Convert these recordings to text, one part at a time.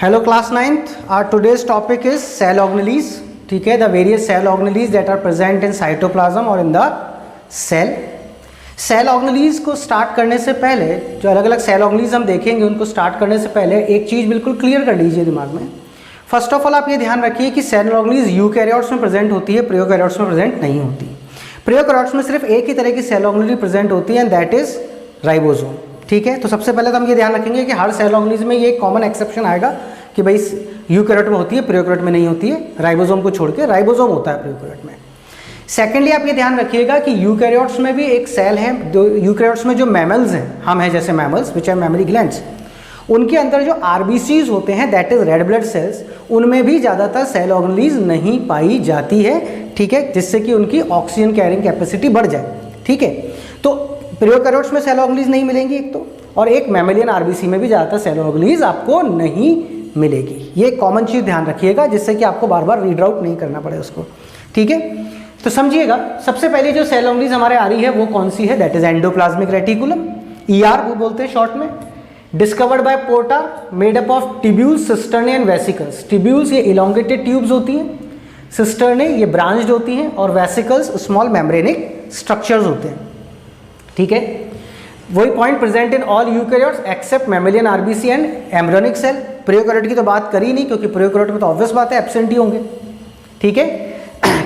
Hello class 9th. Our today's topic is cell organelles. ठीक है, the various cell organelles that are present in cytoplasm or in the cell. Cell organelles को start करने से पहले जो अलग अलग सेल ऑर्गेनेल्स हम देखेंगे उनको स्टार्ट करने से पहले एक चीज़ बिल्कुल क्लियर कर लीजिए दिमाग में. फर्स्ट ऑफ ऑल आप ये ध्यान रखिए कि सेल ऑर्गेनेल्स यूकैरियोट्स में प्रेजेंट होती है, प्रोकैरियोट्स में प्रेजेंट नहीं होती. प्रोकैरियोट्स में सिर्फ एक ही तरह की सेल ऑर्गेनेल प्रेजेंट होती है एंड दैट इज राइबोसोम. ठीक है, तो सबसे पहले तो हम ये ध्यान रखेंगे कि हर सेल ऑर्गेनेल्स में ये कॉमन एक्सेप्शन आएगा कि भाई यूकैरियोट में होती है, प्रोकैरियोट में नहीं होती है. राइबोसोम को छोड़ के राइबोसोम होता है प्रोकैरियोट में. सेकेंडली आप ये ध्यान रखिएगा कि यूकैरियोट्स में भी एक सेल है. यूकैरियोट्स में जो मैमल्स हैं, हम हैं जैसे mammals which are mammary glands, उनके अंदर जो आरबीसीज होते हैं that is red blood cells, उनमें भी ज़्यादातर सेल ऑर्गेनेल्स नहीं पाई जाती है. ठीक है, जिससे कि उनकी ऑक्सीजन कैरिंग कैपेसिटी बढ़ जाए. ठीक है, तो प्रोकैरियोट्स में सेल ऑर्गेनेल्स नहीं मिलेंगी एक तो, और एक मैमेलियन आरबीसी में भी ज़्यादातर सेल ऑर्गेनेल्स आपको नहीं मिलेगी. ये कॉमन चीज़ ध्यान रखिएगा जिससे कि आपको बार बार रीड आउट नहीं करना पड़े उसको. ठीक है, तो समझिएगा सबसे पहले जो सेल ऑर्गेनेल्स हमारे आ रही है वो कौन सी है, that is endoplasmic reticulum, ER वो बोलते हैं शॉर्ट में. Discovered by porter, made up of tubules, cisternae and vesicles. Tubules ये इलोंगेटेड ट्यूब्स होती हैं, सिस्टर्ने ये ब्रांच्ड होती हैं, और वेसिकल्स स्मॉल मेम्ब्रेनिक स्ट्रक्चर्स होते हैं. ठीक है, वही point present in all eukaryotes except mammalian RBC and embryonic cell. Prokaryote की तो बात करी नहीं क्योंकि प्रोकैरियोट में तो ऑब्वियस बात है एब्सेंट ही होंगे. ठीक है,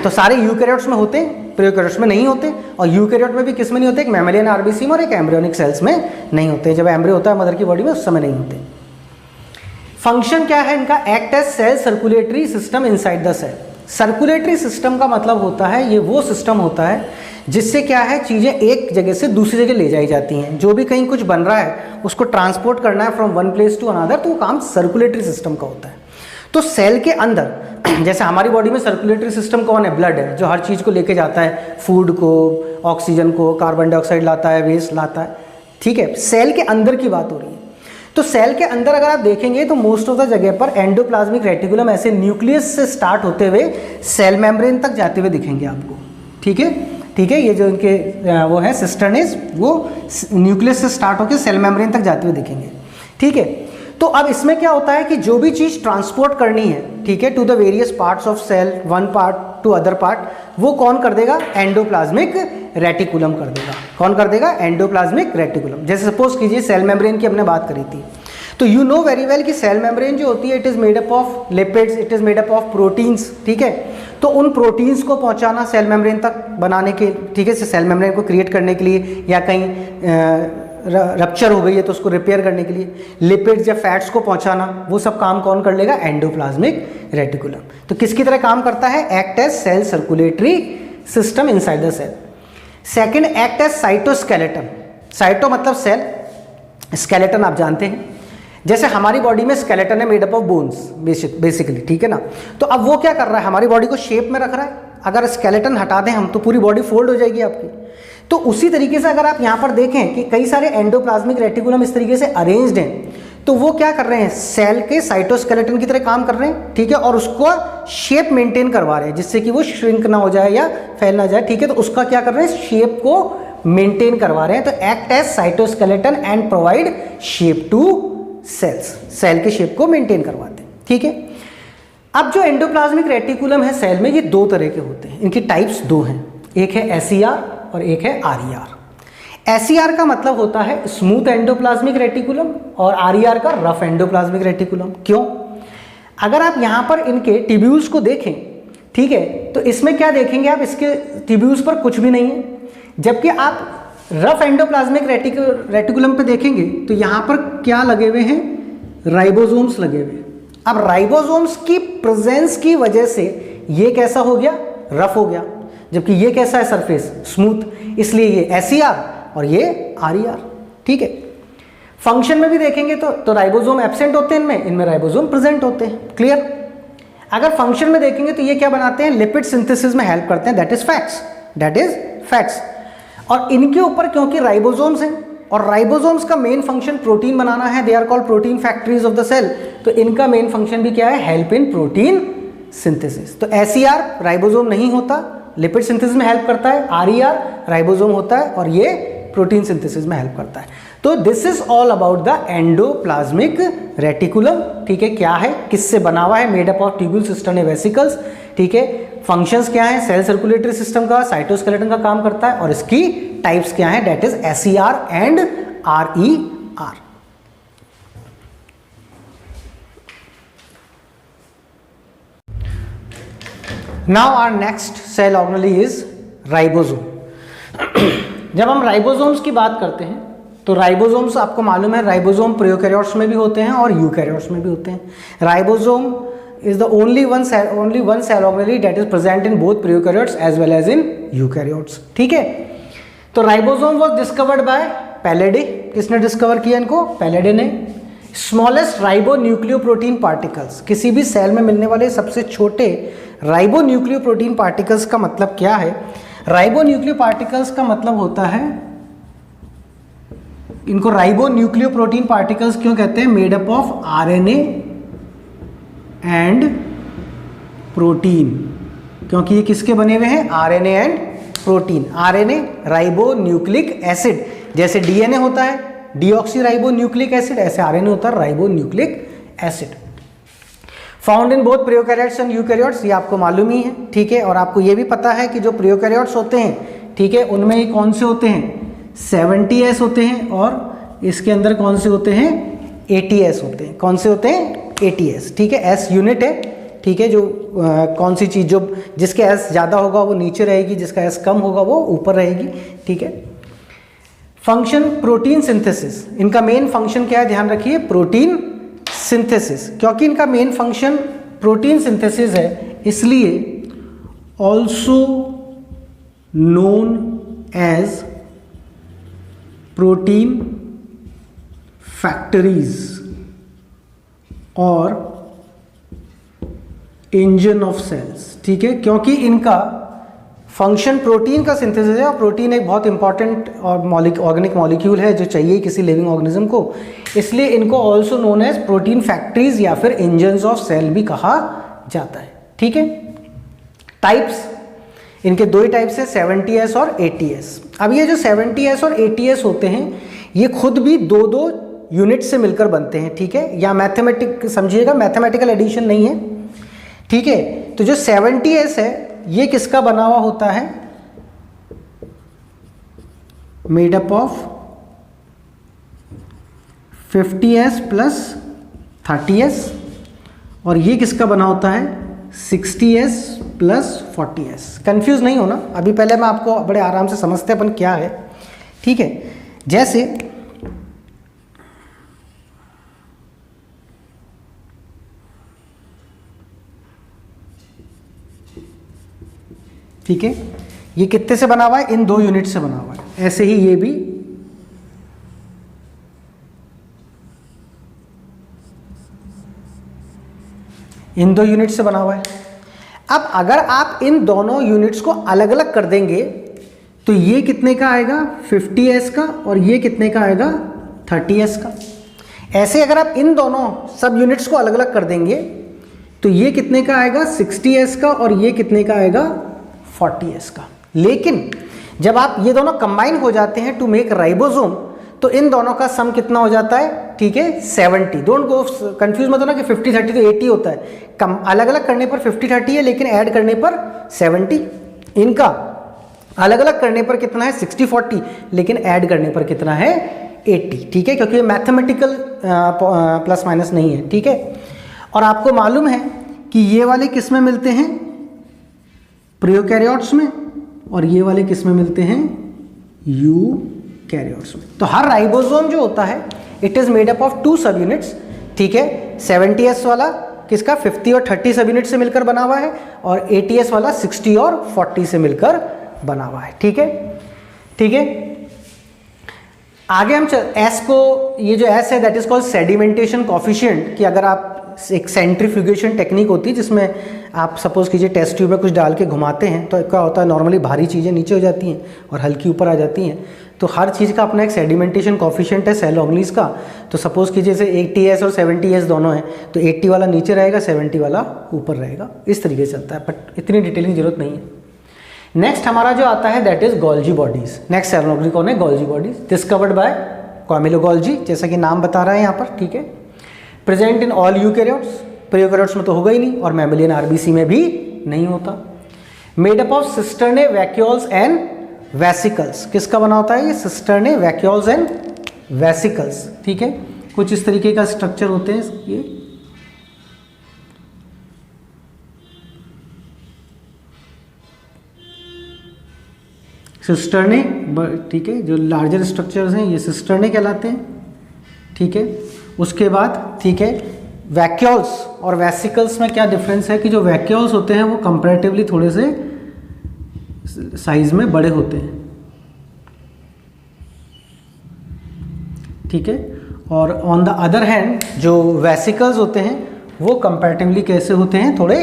तो सारे यूकैरियोट्स में होते हैं, प्रोकैरियोट्स में नहीं होते. और यूकैरियोट में भी किस में नहीं होते, एक मैमेलियन आरबीसी में और एक एम्ब्रियोनिक सेल्स में नहीं होते. जब एम्ब्रियो होता है मदर की बॉडी में उस समय नहीं होते. फंक्शन क्या है इनका, act as cell circulatory system inside the cell. Circulatory system का मतलब होता है ये वो सिस्टम होता है जिससे क्या है चीज़ें एक जगह से दूसरी जगह ले जाई जाती हैं. जो भी कहीं कुछ बन रहा है उसको ट्रांसपोर्ट करना है from one place to another, तो वो काम सर्कुलेटरी सिस्टम का होता है. तो सेल के अंदर जैसे हमारी बॉडी में सर्कुलेटरी सिस्टम कौन है, ब्लड है, जो हर चीज़ को लेके जाता है, फूड को, ऑक्सीजन को, कार्बन डाइऑक्साइड लाता है, वेस्ट लाता है. ठीक है, सेल के अंदर की बात हो रही है. तो सेल के अंदर अगर आप देखेंगे तो मोस्ट ऑफ द जगह पर एंडोप्लाज्मिक रेटिकुलम ऐसे न्यूक्लियस से स्टार्ट होते हुए सेल मेम्ब्रेन तक जाते हुए दिखेंगे आपको. ठीक है, ठीक है, ये जो इनके वो है सिस्टर्नेज, वो न्यूक्लियस से स्टार्ट होकर सेल मेम्ब्रेन तक जाते हुए दिखेंगे. ठीक है, तो अब इसमें क्या होता है कि जो भी चीज़ ट्रांसपोर्ट करनी है, ठीक है, to the various parts of cell, one part to other part, वो कौन कर देगा, एंडोप्लाज्मिक रेटिकुलम कर देगा. कौन कर देगा, एंडोप्लाज्मिक रेटिकुलम. जैसे सपोज कीजिए सेल मेम्ब्रेन की हमने बात करी थी, तो यू नो वेरी वेल कि सेल मेम्ब्रेन जो होती है it is made up of lipids, it is made up of proteins. ठीक है, तो उन प्रोटीन्स को पहुंचाना सेल मेम्ब्रेन तक बनाने के, ठीक है, सेल मेम्ब्रेन को क्रिएट करने के लिए, या कहीं रप्चर हो गई है तो उसको रिपेयर करने के लिए लिपिड्स या फैट्स को पहुंचाना, वो सब काम कौन कर लेगा, एंडोप्लाज्मिक रेटिकुलम. तो किसकी तरह काम करता है, act as cell circulatory system inside the cell. Second, act as cytoskeleton. Cyto मतलब सेल, स्केलेटन आप जानते हैं, जैसे हमारी बॉडी में स्केलेटन है made up of bones basically. ठीक है ना, तो अब वो क्या कर रहा है, हमारी बॉडी को शेप में रख रहा है. अगर स्केलेटन हटा दें हम तो पूरी बॉडी फोल्ड हो जाएगी आपकी. तो उसी तरीके से अगर आप यहाँ पर देखें कि कई सारे एंडोप्लाज्मिक रेटिकुलम इस तरीके से अरेंज्ड हैं, तो वो क्या कर रहे हैं, सेल के साइटोस्केलेटन की तरह काम कर रहे हैं. ठीक है, और उसको शेप मेंटेन करवा रहे हैं जिससे कि वो श्रिंक ना हो जाए या फैल ना जाए. ठीक है, तो उसका क्या कर रहे हैं, शेप को मेंटेन करवा रहे हैं. तो act as cytoskeleton and provide shape to cells, cell के शेप को मेंटेन करवाते हैं. ठीक है, अब जो एंडोप्लाज्मिक रेटिकुलम है सेल में, ये दो तरह के होते हैं. इनकी टाइप्स दो हैं, एक है एसईआर और एक है आरईआर. एसईआर का मतलब होता है स्मूथ एंडोप्लाज्मिक रेटिकुलम और आरईआर का रफ एंडोप्लाज्मिक रेटिकुलम. क्यों, अगर आप यहाँ पर इनके ट्यूब्यूल्स को देखें, ठीक है, तो इसमें क्या देखेंगे आप, इसके ट्यूब्यूल्स पर कुछ भी नहीं है. जबकि आप रफ एंडोप्लाज्मिक रेटिकुलम पे देखेंगे तो यहाँ पर क्या लगे हुए हैं, राइबोसोम्स लगे हुए हैं. अब राइबोसोम्स की प्रेजेंस की वजह से ये कैसा हो गया, रफ हो गया, जबकि ये कैसा है, सरफेस स्मूथ, इसलिए ये एसईआर और ये आरईआर. ठीक है, फंक्शन में भी देखेंगे तो राइबोसोम एब्सेंट होते हैं इनमें राइबोसोम प्रेजेंट होते हैं. क्लियर. अगर फंक्शन में देखेंगे तो ये क्या बनाते हैं, लिपिड सिंथेसिस में हेल्प करते हैं, that is fats, that is fats. और इनके ऊपर क्योंकि राइबोसोम्स हैं और राइबोसोम्स का मेन फंक्शन प्रोटीन बनाना है, they are called protein factories of the cell, तो इनका मेन फंक्शन भी क्या है, हेल्प इन प्रोटीन सिंथेसिस. तो एसईआर राइबोसोम नहीं होता, लिपिड सिंथेसिस में हेल्प करता है. आरईआर राइबोसोम होता है और ये प्रोटीन सिंथेसिस में हेल्प करता है। तो this is all about the endoplasmic reticulum. ठीक है, क्या है, किससे बना हुआ है, made up of tubule, cistern, vesicles. ठीक है, फंक्शंस क्या है, सेल सर्कुलेटरी सिस्टम का, साइटोस्केलेटन का काम करता है, और इसकी टाइप्स क्या है, that is SER and RER। Now our next cell organelle is ribosome. जब हम राइबोसोम्स की बात करते हैं तो राइबोसोम्स आपको मालूम है, राइबोसोम प्रोकैरियोट्स में भी होते हैं और यूकैरियोट्स में भी होते हैं। Ribosome is the only one cell organelle that is present in both prokaryotes as well as in eukaryotes। ठीक है, तो राइबोसोम was discovered by पैलेडे। किसने डिस्कवर किया इनको, पैलेडे ने। स्मॉलेस्ट राइबोन्यूक्लियोप्रोटीन पार्टिकल्स, किसी भी सेल में मिलने वाले सबसे छोटे राइबोन्यूक्लियोप्रोटीन पार्टिकल्स का मतलब क्या है, राइबोन्यूक्लियो पार्टिकल्स का मतलब होता है, इनको राइबोन्यूक्लियोप्रोटीन पार्टिकल्स क्यों कहते हैं, made up of RNA and protein, क्योंकि ये किसके बने हुए हैं, RNA and protein. RNA ribo nucleic acid, जैसे DNA होता है डीऑक्सी राइबो न्यूक्लिक एसिड, ऐसे RNA होता है ribo nucleic acid. Found in both prokaryotes and eukaryotes, ये आपको मालूम ही है। ठीक है, और आपको ये भी पता है कि जो प्रोकैरियोट्स होते हैं, ठीक है, उनमें ये कौन से होते हैं, 70S होते हैं, और इसके अंदर कौन से होते हैं, 80S होते हैं। कौन से होते हैं, 80S। ठीक है, S यूनिट है। ठीक है, जो कौन सी चीज़ जो जिसके S ज़्यादा होगा वो नीचे रहेगी, जिसका S कम होगा वो ऊपर रहेगी। ठीक है, फंक्शन प्रोटीन सिंथेसिस, इनका मेन फंक्शन क्या है, ध्यान रखिए, प्रोटीन सिंथेसिस। क्योंकि इनका मेन फंक्शन प्रोटीन सिंथेसिस है, इसलिए also known as protein factories और इंजन ऑफ सेल्स। ठीक है, क्योंकि इनका फंक्शन प्रोटीन का सिंथेसिस है, और प्रोटीन एक बहुत इंपॉर्टेंट और ऑर्गेनिक मॉलिक्यूल है जो चाहिए किसी लिविंग ऑर्गेनिज्म को, इसलिए इनको also known as protein factories या फिर इंजन्स ऑफ सेल भी कहा जाता है। ठीक है, टाइप्स, इनके दो ही टाइप्स है, 70S और 80S। अब ये जो 70S और 80S होते हैं, ये खुद भी दो दो यूनिट से मिलकर बनते हैं। ठीक है, या मैथमेटिक समझिएगा, मैथमेटिकल एडिशन नहीं है। ठीक है, तो जो 70S है ये किसका बना हुआ होता है, made up of 50S plus 30S, और ये किसका बना होता है, 60S प्लस 40S। कंफ्यूज नहीं होना, अभी पहले मैं आपको बड़े आराम से समझते अपन क्या है। ठीक है, जैसे ठीक है, ये कितने से बना हुआ है, इन दो यूनिट से बना हुआ है। ऐसे ही ये भी इन दो यूनिट से बना हुआ है। अब अगर आप इन दोनों यूनिट्स को अलग अलग कर देंगे तो ये कितने का आएगा, 50S का, और ये कितने का आएगा, 30S का। ऐसे अगर आप इन दोनों सब यूनिट्स को अलग अलग कर देंगे तो ये कितने का आएगा, 60S का, और ये कितने का आएगा, 40S का। लेकिन जब आप ये दोनों कंबाइन हो जाते हैं टू मेक राइबोसोम, तो इन दोनों का सम कितना हो जाता है, ठीक है, 70। डोंट गो कंफ्यूज मत होना कि 50-30 तो 80 होता है। कम अलग अलग करने पर 50-30 है, लेकिन ऐड करने पर 70। इनका अलग अलग करने पर कितना है, 60-40, लेकिन ऐड करने पर कितना है, 80। ठीक है, क्योंकि मैथमेटिकल प्लस माइनस नहीं है। ठीक है, और आपको मालूम है कि ये वाले किस में मिलते हैं, प्रोकैरियोट्स में, और ये वाले किस में मिलते हैं, यूकैरियोट्स में। तो हर राइबोसोम जो होता है it is made up of 2 सब यूनिट्स। ठीक है, 70S वाला किसका, 50 और 30 सब यूनिट से मिलकर बना हुआ है, और 80S वाला 60 और 40 से मिलकर बना हुआ है। ठीक है, ठीक है, आगे हम S को, ये जो S है that is called sedimentation coefficient, कि अगर आप एक सेंट्रीफ्यूगेशन टेक्निक होती है जिसमें आप सपोज कीजिए टेस्ट ट्यूब में कुछ डाल के घुमाते हैं, तो क्या होता है, नॉर्मली भारी चीज़ें नीचे हो जाती हैं और हल्की ऊपर आ जाती हैं। तो हर चीज़ का अपना एक सेडिमेंटेशन कॉफिशिएंट है सेल ऑर्गेनेलीज का। तो सपोज कीजिए जैसे 80S और 70S दोनों हैं, तो 80 वाला नीचे रहेगा, 70 वाला ऊपर रहेगा, इस तरीके से चलता है, बट इतनी डिटेलिंग जरूरत नहीं है। नेक्स्ट हमारा जो आता है that is Golgi bodies. Next cell organelle कौन है? Golgi bodies, discovered by Camillo Golgi, जैसा कि नाम बता रहा है यहाँ पर, ठीक है। Present in all eukaryotes, prokaryotes में तो होगा ही नहीं, और मैमेलियन आरबीसी में भी नहीं होता। Made up of cisternae, vacuoles and vesicles. किसका बना होता है ये? सिस्टर्ने, वैक्यूल्स एंड वेसिकल्स, ठीक है। कुछ इस तरीके का स्ट्रक्चर होते हैं ये, सिस्टर्ने, ठीक है। जो लार्जर स्ट्रक्चर्स हैं ये सिस्टर्ने कहलाते हैं, ठीक है। उसके बाद, ठीक है, वैक्यूल्स और वेसिकल्स में क्या डिफरेंस है कि जो वैक्यूल्स होते हैं वो कंपैरेटिवली थोड़े से साइज में बड़े होते हैं, ठीक है। और ऑन द अदर हैंड जो वेसिकल्स होते हैं वो कंपैरेटिवली कैसे होते हैं? थोड़े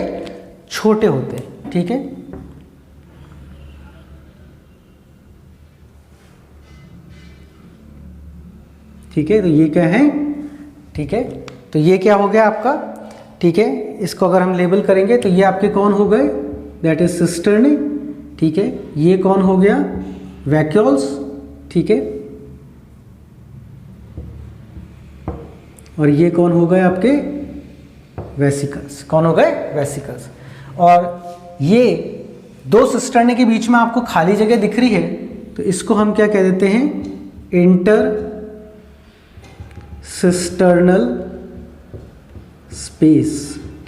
छोटे होते हैं, ठीक है। ठीक है, तो ये क्या है? ठीक है, तो ये क्या हो गया आपका? ठीक है, इसको अगर हम लेबल करेंगे तो ये आपके कौन हो गए? दैट इज सिस्टर्ने, ठीक है। ये कौन हो गया? वैक्यूल्स, ठीक है। और ये कौन हो गए आपके? वेसिकल्स। कौन हो गए? वेसिकल्स। और ये दो सिस्टर्ने के बीच में आपको खाली जगह दिख रही है, तो इसको हम क्या कह देते हैं? Inter cisternal space.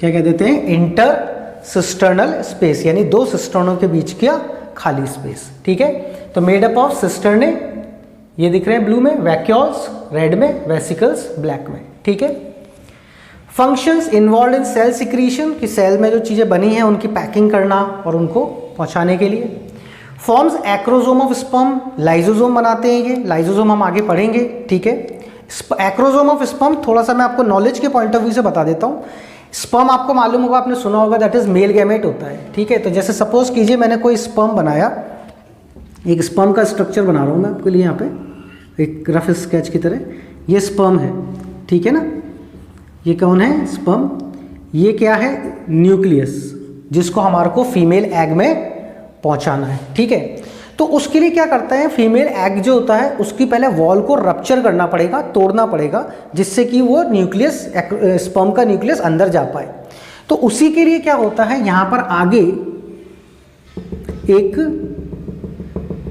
क्या कह देते हैं? इंटर सिस्टर्नल स्पेस, यानी दो सिस्टर्नों के बीच का खाली स्पेस, ठीक है। तो मेड अप ऑफ सिस्टर्ने, ये दिख रहे हैं ब्लू में, वैक्यूल्स रेड में, वेसिकल्स ब्लैक में, ठीक है। Functions involve in cell secretion, कि सेल में जो चीज़ें बनी हैं उनकी पैकिंग करना और उनको पहुंचाने के लिए। Forms acrosome of sperm, lysosome बनाते हैं ये, लाइजोजोम हम आगे पढ़ेंगे, ठीक है। एक्रोजोम ऑफ स्पर्म थोड़ा सा मैं आपको नॉलेज के पॉइंट ऑफ व्यू से बता देता हूँ। स्पर्म आपको मालूम होगा, आपने सुना होगा, दैट इज मेल गैमेट होता है, ठीक है। तो जैसे सपोज कीजिए मैंने कोई स्पर्म बनाया, एक स्पर्म का स्ट्रक्चर बना रहा हूँ मैं आपके लिए यहाँ पे एक रफ स्केच की तरह। ये स्पर्म है, ठीक है ना। ये कौन है? स्पर्म। ये क्या है? न्यूक्लियस, जिसको हमारे को फीमेल एग में पहुँचाना है, ठीक है। तो उसके लिए क्या करता है? फीमेल एग जो होता है उसकी पहले वॉल को रप्चर करना पड़ेगा, तोड़ना पड़ेगा, जिससे कि वो न्यूक्लियस, स्पर्म का न्यूक्लियस अंदर जा पाए। तो उसी के लिए क्या होता है, यहाँ पर आगे एक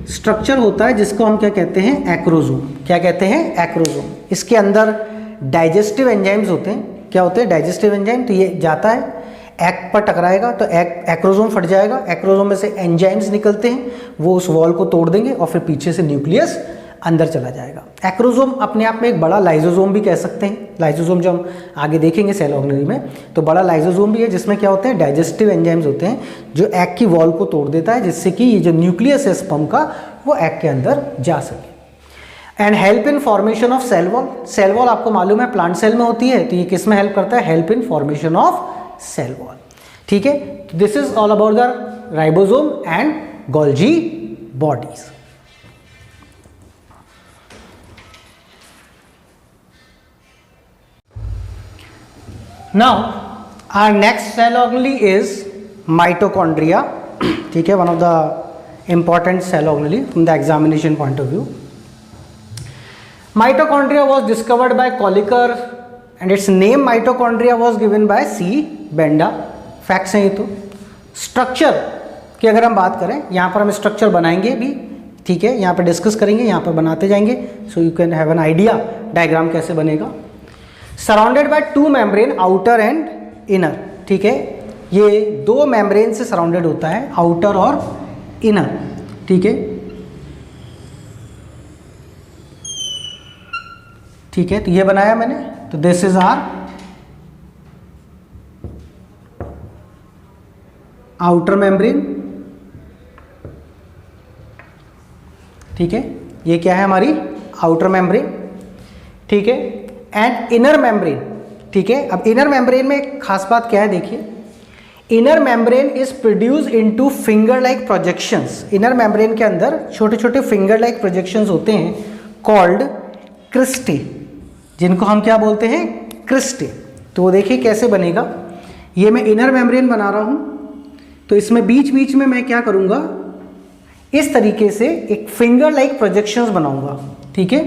स्ट्रक्चर होता है जिसको हम क्या कहते हैं? एक्रोजोम। क्या कहते हैं? एक्रोजोम। इसके अंदर डाइजेस्टिव एंजाइम्स होते हैं। क्या होते हैं? Digestive enzyme. तो ये जाता है, एग पर टकराएगा तो एक्रोजोम फट जाएगा, एक्रोजोम में से एंजाइम्स निकलते हैं, वो उस वॉल को तोड़ देंगे और फिर पीछे से न्यूक्लियस अंदर चला जाएगा। एक्रोजोम अपने आप में एक बड़ा लाइजोजोम भी कह सकते हैं। लाइजोजोम जो हम आगे देखेंगे सेल ऑर्गेनेली में, तो बड़ा लाइजोजोम भी है जिसमें क्या होते हैं? डाइजेस्टिव एंजाइम्स होते हैं जो एग की वॉल को तोड़ देता है, जिससे कि ये जो न्यूक्लियस है स्पर्म का वो एग के अंदर जा सके। And help in formation of cell wall. Cell wall आपको मालूम है प्लांट सेल में होती है, तो ये किस में हेल्प करता है? Help in formation of cell wall, ठीक है। This is all about the ribosome and Golgi bodies. Now our next cell organelle is mitochondria, ठीक है। One of the important cell organelle from the examination point of view. Mitochondria was discovered by Kolliker and its name mitochondria was given by C. Benda. Facts हैं ये तो। Structure की अगर हम बात करें, यहाँ पर हम स्ट्रक्चर बनाएंगे भी, ठीक है, यहाँ पर डिस्कस करेंगे, यहाँ पर बनाते जाएंगे, so you can have an idea diagram कैसे बनेगा। Surrounded by two membrane, outer and inner, ठीक है। ये दो मेम्ब्रेन से सराउंडेड होता है, आउटर और इनर, ठीक है, ठीक है। तो ये बनाया मैंने, तो this is our outer membrane, ठीक है। ये क्या है? हमारी आउटर मेम्ब्रेन, ठीक है। एंड इनर मेम्ब्रेन, ठीक है। अब इनर मेम्ब्रेन में एक खास बात क्या है, देखिए, inner membrane is produce into finger like projections. Inner membrane के अंदर छोटे छोटे फिंगर लाइक प्रोजेक्शंस होते हैं, कॉल्ड क्रिस्टे, जिनको हम क्या बोलते हैं? क्रिस्टे। तो वो देखिए कैसे बनेगा। ये मैं इनर मेम्ब्रेन बना रहा हूँ, तो इसमें बीच बीच में मैं क्या करूँगा? इस तरीके से एक फिंगर लाइक प्रोजेक्शंस बनाऊंगा, ठीक है।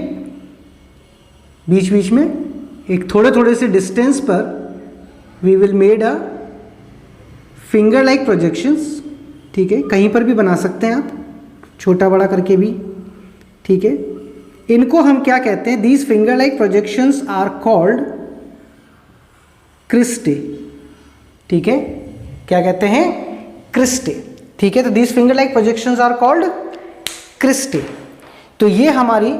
बीच बीच में एक थोड़े थोड़े से डिस्टेंस पर we will made a finger like projections, ठीक है। कहीं पर भी बना सकते हैं आप, छोटा बड़ा करके भी, ठीक है। इनको हम क्या कहते हैं, these finger like projections are called cristae, ठीक है। क्या कहते हैं, क्रिस्टे, ठीक है। तो these finger like projections are called cristae. तो ये हमारी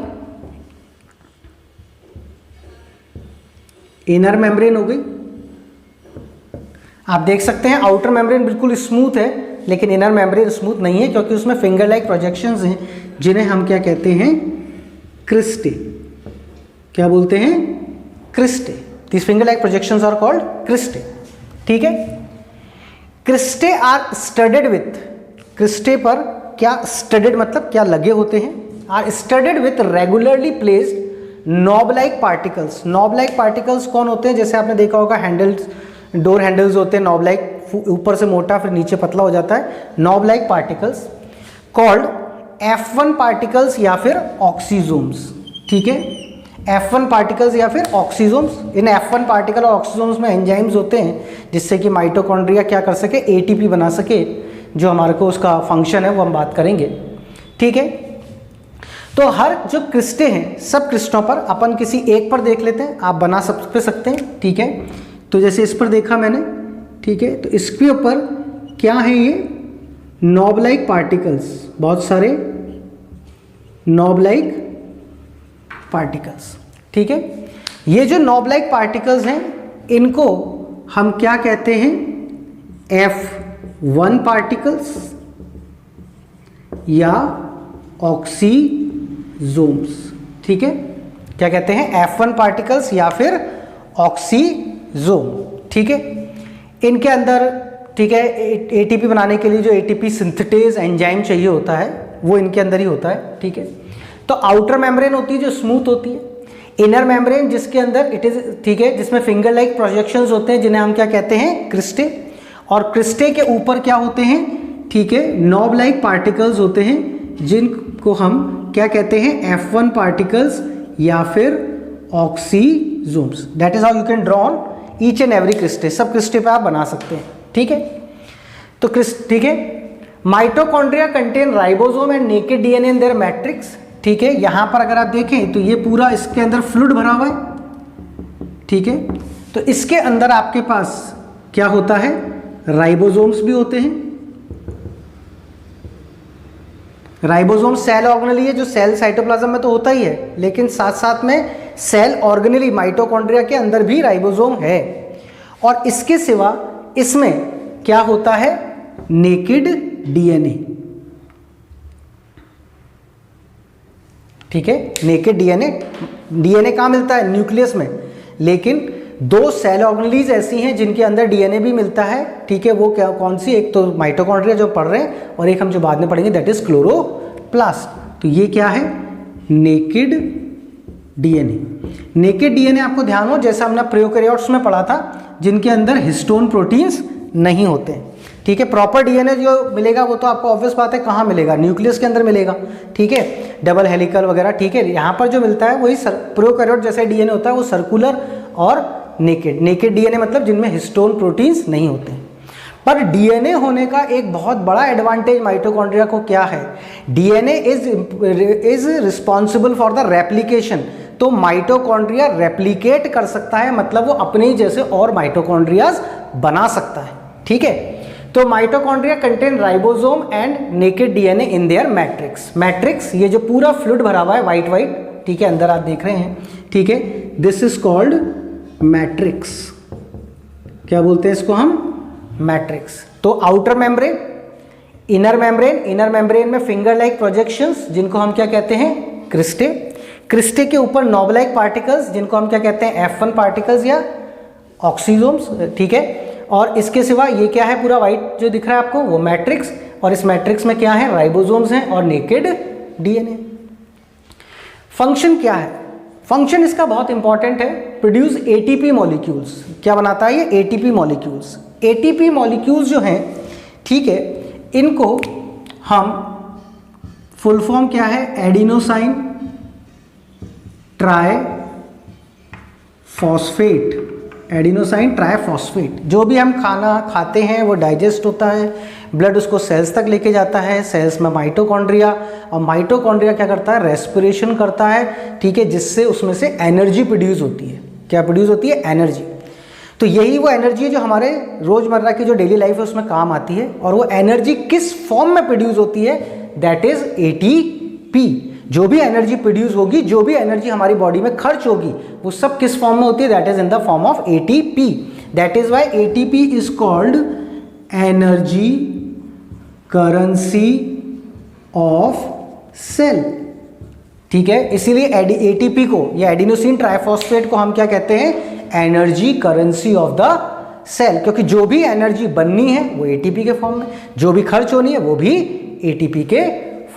इनर मेम्ब्रेन हो गई। आप देख सकते हैं आउटर मेम्ब्रेन बिल्कुल स्मूथ है, लेकिन इनर मेम्ब्रेन स्मूथ नहीं है, क्योंकि उसमें फिंगर लाइक प्रोजेक्शंस हैं, जिन्हें हम क्या कहते हैं, क्रिस्टे। क्या बोलते हैं, cristae. This finger like projections are called cristae, ठीक है। Cristae are studded with, cristae पर क्या स्टडेड मतलब क्या लगे होते हैं, are studded with regularly placed knob like particles. Knob like particles कौन होते हैं, जैसे आपने देखा होगा हैंडल्स, डोर हैंडल्स होते हैं नॉब लाइक, ऊपर से मोटा फिर नीचे पतला हो जाता है, knob like particles called F1 particles या फिर ऑक्सीजोम्स, ठीक है। F1 पार्टिकल्स या फिर ऑक्सीजोम्स। इन F1 पार्टिकल और ऑक्सीजोम्स में एंजाइम्स होते हैं जिससे कि माइटोकॉन्ड्रिया क्या कर सके, ATP बना सके, जो हमारे को उसका फंक्शन है वो हम बात करेंगे, ठीक है। तो हर जो क्रिस्टे हैं, सब क्रिस्टों पर अपन किसी एक पर देख लेते हैं, आप बना सकते हैं, ठीक है। तो जैसे इस पर देखा मैंने, ठीक है, तो इसके ऊपर क्या है, ये नॉब लाइक पार्टिकल्स, बहुत सारे नॉब लाइक पार्टिकल्स, ठीक है। ये जो नॉब लाइक पार्टिकल्स हैं, इनको हम क्या कहते हैं, F1 पार्टिकल्स या ऑक्सीजोम्स, ठीक है। क्या कहते हैं, F1 पार्टिकल्स या फिर ऑक्सीजोम, ठीक है। इनके अंदर, ठीक है, ATP बनाने के लिए जो ATP सिंथेटेज एंजाइम चाहिए होता है वो इनके अंदर ही होता है, ठीक है। तो आउटर मेम्ब्रेन होती है जो स्मूथ होती है, इनर मेम्ब्रेन जिसके अंदर इट इज, ठीक है, जिसमें फिंगर लाइक प्रोजेक्शंस होते हैं, जिन्हें हम क्या कहते हैं, क्रिस्टे। और क्रिस्टे के ऊपर क्या होते हैं, ठीक है, नॉब लाइक पार्टिकल्स होते हैं, जिनको हम क्या कहते हैं, F1 पार्टिकल्स या फिर oxysomes. That is how you can draw on each and every cristae. सब क्रिस्टे पे आप बना सकते हैं, ठीक है। तो ठीक है, mitochondria contain ribosome and naked DNA in their matrix, ठीक है। यहां पर अगर आप देखें तो ये पूरा इसके अंदर फ्लूइड भरा हुआ है, ठीक है। तो इसके अंदर आपके पास क्या होता है, राइबोसोम्स भी होते हैं। राइबोसोम सेल ऑर्गेनेली है, जो सेल साइटोप्लाज्म में तो होता ही है, लेकिन साथ साथ में सेल ऑर्गेनेली माइटोकॉन्ड्रिया के अंदर भी राइबोसोम है। और इसके सिवा इसमें क्या होता है, नेकेड डीएनए, ठीक है। नेकेड डीएनए कहाँ मिलता है, न्यूक्लियस में, लेकिन दो सेल ऑर्गेनेलीज ऐसी हैं जिनके अंदर डीएनए भी मिलता है, ठीक है। वो क्या, कौन सी, एक तो माइटोकॉन्ड्रिया जो पढ़ रहे हैं, और एक हम जो बाद में पढ़ेंगे दैट इज क्लोरोप्लास्ट। तो ये क्या है, नेकेड डीएनए। नेकेड डीएनए आपको ध्यान हो, जैसा हमने प्रोकैरियोट्स में पढ़ा था, जिनके अंदर हिस्टोन प्रोटीन्स नहीं होते हैं, ठीक है। प्रॉपर डीएनए जो मिलेगा वो तो आपको ऑब्वियस बात है कहाँ मिलेगा, न्यूक्लियस के अंदर मिलेगा, ठीक है, डबल हेलिकल वगैरह, ठीक है। यहाँ पर जो मिलता है वही प्रोकैरियोट जैसे डीएनए होता है, वो सर्कुलर और नेकेड डीएनए मतलब जिनमें हिस्टोन प्रोटीन्स नहीं होते हैं। पर डीएनए होने का एक बहुत बड़ा एडवांटेज माइटोकॉन्ड्रिया को क्या है, DNA is responsible for the replication. तो माइटोकॉन्ड्रिया रेप्लिकेट कर सकता है, मतलब वो अपने ही जैसे और माइटोकॉन्ड्रियाज बना सकता है, ठीक है। तो mitochondria contain ribosome and naked DNA in their matrix. Matrix, ये जो पूरा फ्लूइड भरा हुआ है व्हाइट व्हाइट, ठीक है, अंदर आप देख रहे हैं, ठीक है, दिस इज कॉल्ड मैट्रिक्स। क्या बोलते हैं इसको हम, मैट्रिक्स। तो आउटर मेम्ब्रेन, इनर मेम्ब्रेन में फिंगर लाइक प्रोजेक्शंस, जिनको हम क्या कहते हैं, क्रिस्टे। क्रिस्टे के ऊपर नॉब लाइक पार्टिकल्स, जिनको हम क्या कहते हैं, F1 पार्टिकल्स या ऑक्सीजोम्स, ठीक है। और इसके सिवा ये क्या है, पूरा व्हाइट जो दिख रहा है आपको, वो मैट्रिक्स। और इस मैट्रिक्स में क्या है, राइबोसोम्स हैं और नेकेड डीएनए। फंक्शन क्या है, फंक्शन इसका बहुत इंपॉर्टेंट है, प्रोड्यूस एटीपी मॉलिक्यूल्स। क्या बनाता है ये, एटीपी मॉलिक्यूल्स। एटीपी मॉलिक्यूल्स जो हैं, ठीक है, इनको हम फुल फॉर्म क्या है? Adenosine try phosphate, adenosine triphosphate. जो भी हम खाना खाते हैं वो डाइजेस्ट होता है, ब्लड उसको सेल्स तक लेके जाता है, सेल्स में माइटोकॉन्ड्रिया, और माइटोकॉन्ड्रिया क्या करता है? रेस्पिरेशन करता है, ठीक है, जिससे उसमें से एनर्जी प्रोड्यूस होती है। क्या प्रोड्यूस होती है? एनर्जी। तो यही वो एनर्जी है जो हमारे रोजमर्रा की जो डेली लाइफ है उसमें काम आती है, और वो एनर्जी किस फॉर्म में प्रोड्यूस होती है? That is ATP. जो भी एनर्जी प्रोड्यूस होगी, जो भी एनर्जी हमारी बॉडी में खर्च होगी, वो सब किस फॉर्म में होती है? That is in the form of ATP. That is why ATP is called energy currency of cell. ठीक है, इसीलिए एटीपी को या एडिनोसिन ट्राइफॉस्फेट को हम क्या कहते हैं? Energy currency of the cell, क्योंकि जो भी एनर्जी बननी है वो एटीपी के फॉर्म में, जो भी खर्च होनी है वो भी एटीपी के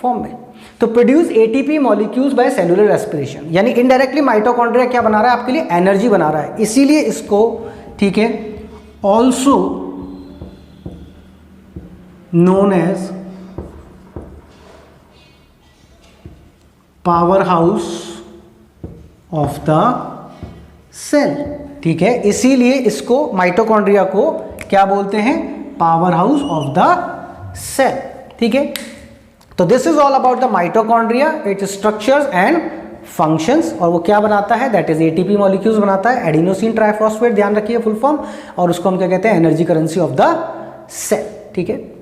फॉर्म में। तो produce ATP molecules by cellular respiration, यानी इनडायरेक्टली माइटोकॉन्ड्रिया क्या बना रहा है? आपके लिए एनर्जी बना रहा है। इसीलिए इसको, ठीक है, also known as powerhouse of the cell. ठीक है, इसीलिए इसको माइटोकॉन्ड्रिया को क्या बोलते हैं? Powerhouse of the cell. ठीक है, तो this is all about the mitochondria, its structures and functions. और वो क्या बनाता है? दैट इज एटीपी मॉलिक्यूल्स बनाता है, एडिनोसिन ट्राइफॉस्फेट, ध्यान रखिए फुल फॉर्म, और उसको हम क्या कहते हैं? Energy currency of the cell. ठीक है।